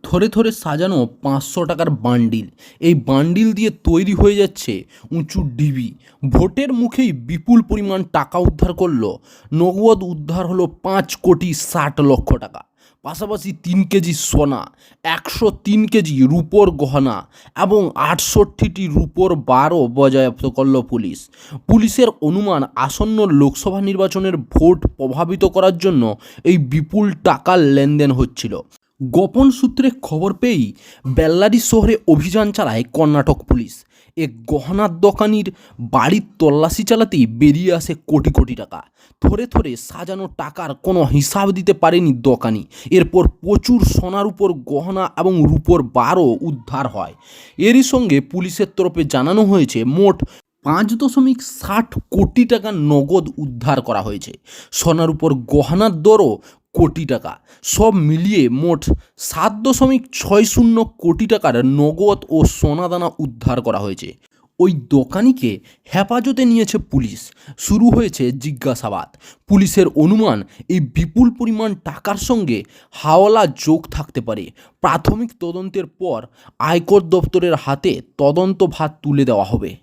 থরে থরে সাজানো 500 টাকার বান্ডিল। এই বান্ডিল দিয়ে তৈরি হয়ে যাচ্ছে উঁচু ডিবি। ভোটের মুখেই বিপুল পরিমাণ টাকা উদ্ধার করলো। নগদ উদ্ধার হলো 5,60,00,000 টাকা। পাশাপাশি 3 কেজি সোনা, 103 কেজি রূপোর গহনা এবং 68টি রূপোর বারও বাজেয়াপ্ত করল পুলিশ। পুলিশের অনুমান আসন্ন লোকসভা নির্বাচনের ভোট প্রভাবিত করার জন্য এই বিপুল টাকার লেনদেন হচ্ছিল। গোপন সূত্রে খবর পেয়েই বেল্লারি শহরে অভিযান চালায় কর্ণাটক পুলিশ। এক গহনার দোকানির বাড়ির তল্লাশি চালাতেই বেরিয়ে আসে কোটি কোটি টাকা। থরে থরে সাজানো টাকার কোনো হিসাব দিতে পারেনি দোকানি। এরপর প্রচুর সোনার উপর গহনা এবং রূপোর বারও উদ্ধার হয়। এরই সঙ্গে পুলিশের তরফে জানানো হয়েছে মোট 5.60 টাকা নগদ উদ্ধার করা হয়েছে। সোনার উপর গহনার দরও কোটি টাকা। সব মিলিয়ে মোট 7.60 টাকার নগদ ও সোনাদানা উদ্ধার করা হয়েছে। ওই দোকানিকে হেফাজতে নিয়েছে পুলিশ। শুরু হয়েছে জিজ্ঞাসাবাদ। পুলিশের অনুমান এই বিপুল পরিমাণ টাকার সঙ্গে হাওলা যোগ থাকতে পারে। প্রাথমিক তদন্তের পর আয়কর দপ্তরের হাতে তদন্তভার তুলে দেওয়া হবে।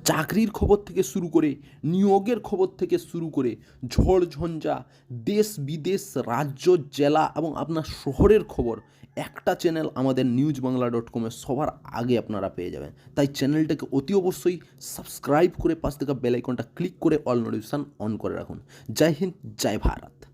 চাকরির খবর থেকে শুরু করে নিয়োগের খবর থেকে শুরু করে ঝড় ঝঞ্ঝা, দেশ বিদেশ, রাজ্য, জেলা এবং আপনার শহরের খবর একটা চ্যানেল আমাদের newsbangla.com-এ সবার আগে আপনারা পেয়ে যাবেন। তাই চ্যানেলটাকে অতি অবশ্যই সাবস্ক্রাইব করে পাশ থেকে বেল আইকনটা ক্লিক করে অল নোটিফিকেশন অন করে রাখুন। জয় হিন্দ, জয় ভারত।